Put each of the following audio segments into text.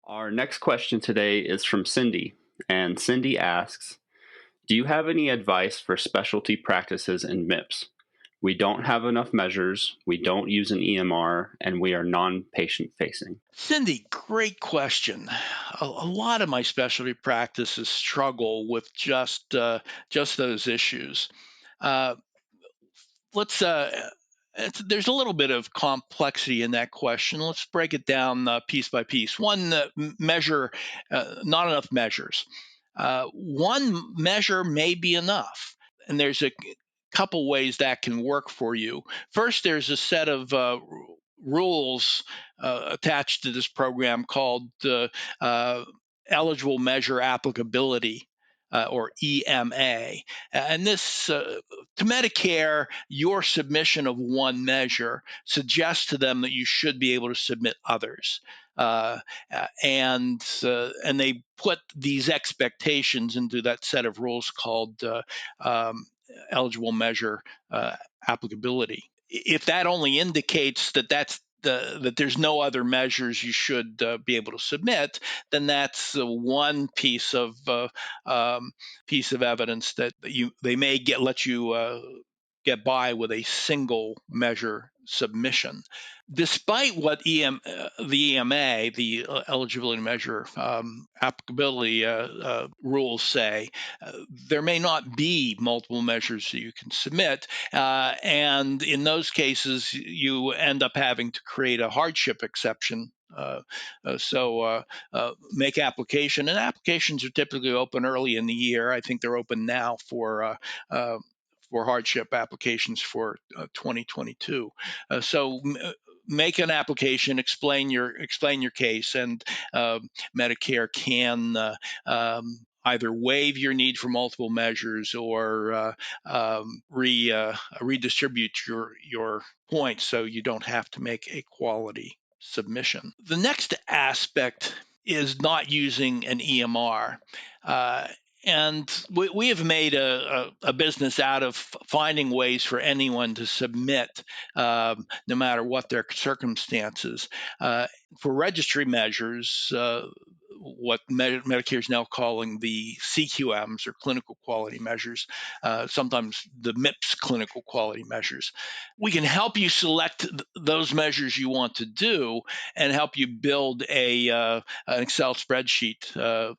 Our next question today is from Cindy, and Cindy asks, do you have any advice for specialty practices in MIPS? We don't have enough measures, we don't use an EMR, and we are non-patient facing. Cindy, great question. A lot of my specialty practices struggle with just those issues. Uh, let's there's a little bit of complexity in that question. Let's break it down piece by piece. One measure, not enough measures. One measure may be enough, and there's a couple ways that can work for you. First, there's a set of rules attached to this program called eligible measure applicability, or EMA. And this, to Medicare, your submission of one measure suggests to them that you should be able to submit others. And they put these expectations into that set of rules called eligible measure applicability. If that only indicates that there's no other measures you should be able to submit, then that's one piece of evidence that they may let you get by with a single measure submission. Despite what the EMA, the eligibility measure applicability rules say, there may not be multiple measures that you can submit. And in those cases, you end up having to create a hardship exception. Make application, and applications are typically open early in the year. I think they're open now for hardship applications for 2022. Make an application, explain your case, and Medicare can either waive your need for multiple measures or redistribute your points so you don't have to make a quality submission. The next aspect is not using an EMR. And we have made a business out of finding ways for anyone to submit, no matter what their circumstances. For registry measures, what Medicare is now calling the CQMs, or clinical quality measures, sometimes the MIPS clinical quality measures. We can help you select those measures you want to do and help you build an Excel spreadsheet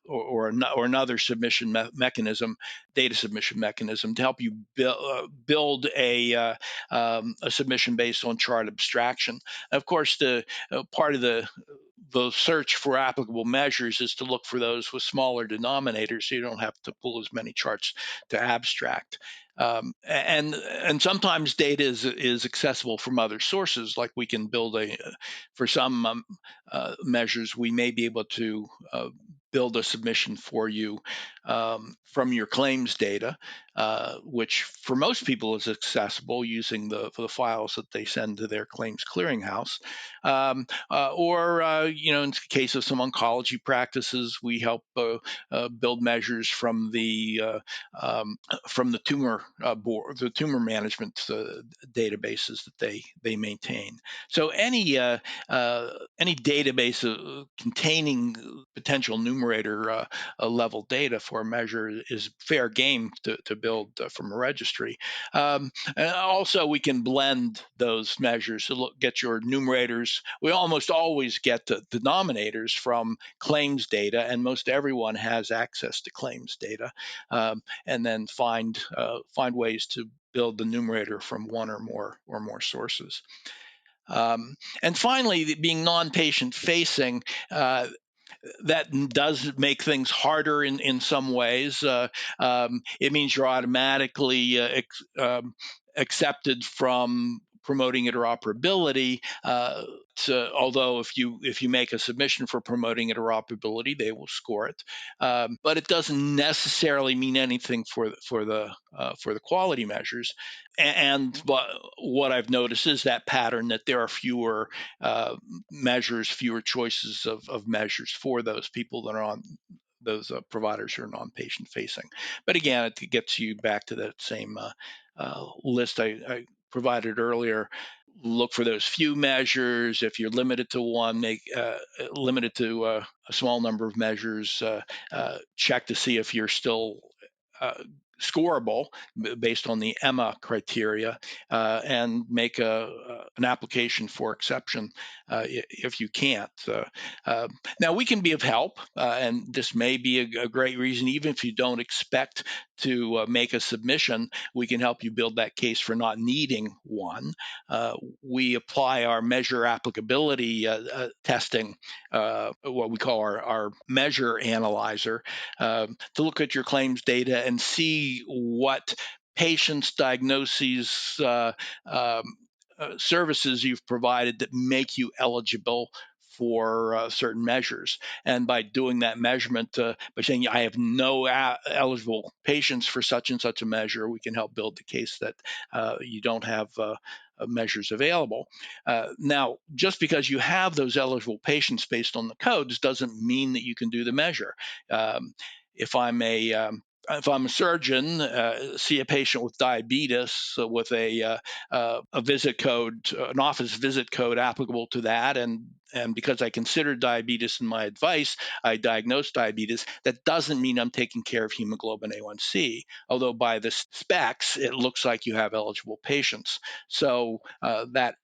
or another submission mechanism, data submission mechanism, to help you build a submission based on chart abstraction. Of course, the part of the search for applicable measures is to look for those with smaller denominators, so you don't have to pull as many charts to abstract. And sometimes data is accessible from other sources, like we can build for some measures, we may be able to build a submission for you from your claims data, which for most people is accessible using the files that they send to their claims clearinghouse. In the case of some oncology practices, we help build measures from the tumor board, the tumor management databases that they maintain. So any database containing potential numerator level data for a measure is fair game to build from a registry. And also, we can blend those measures to get your numerators. We almost always get the denominators from claims data, and most everyone has access to claims data, and then find ways to build the numerator from one or more sources. And finally, being non-patient facing, that does make things harder in some ways. It means you're automatically accepted from promoting interoperability. Although if you make a submission for promoting interoperability, they will score it. But it doesn't necessarily mean anything for the quality measures. And what I've noticed is that pattern, that there are fewer measures, fewer choices of measures for those people that are on those providers who are non-patient facing. But again, it gets you back to that same list I provided earlier. look for those few measures. If you're limited to one, make limited to a small number of measures. Check to see if you're still uh, scorable based on the EMA criteria, and make an application for exception if you can't. Now, we can be of help, and this may be a great reason, even if you don't expect to make a submission, we can help you build that case for not needing one. We apply our measure applicability testing, what we call our measure analyzer, to look at your claims data and see what patients' diagnoses, services you've provided that make you eligible for certain measures. And by doing that measurement, by saying I have no eligible patients for such and such a measure, we can help build the case that you don't have measures available. Now, just because you have those eligible patients based on the codes doesn't mean that you can do the measure. Um, if I'm a if I'm a surgeon, see a patient with diabetes with a visit code, an office visit code applicable to that, and because I consider diabetes in my advice, I diagnose diabetes. That doesn't mean I'm taking care of hemoglobin A1C, although by the specs, it looks like you have eligible patients. So that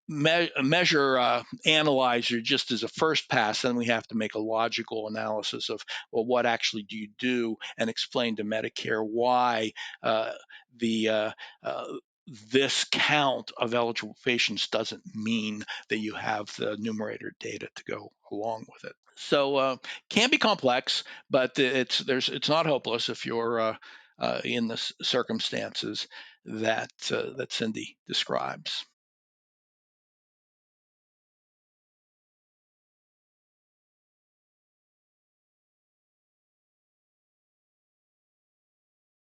measure analyzer just as a first pass, then we have to make a logical analysis of, well, what actually do you do, and explain to Medicare why the this count of eligible patients doesn't mean that you have the numerator data to go along with it. So can be complex, but it's not hopeless if you're in the circumstances that Cindy describes.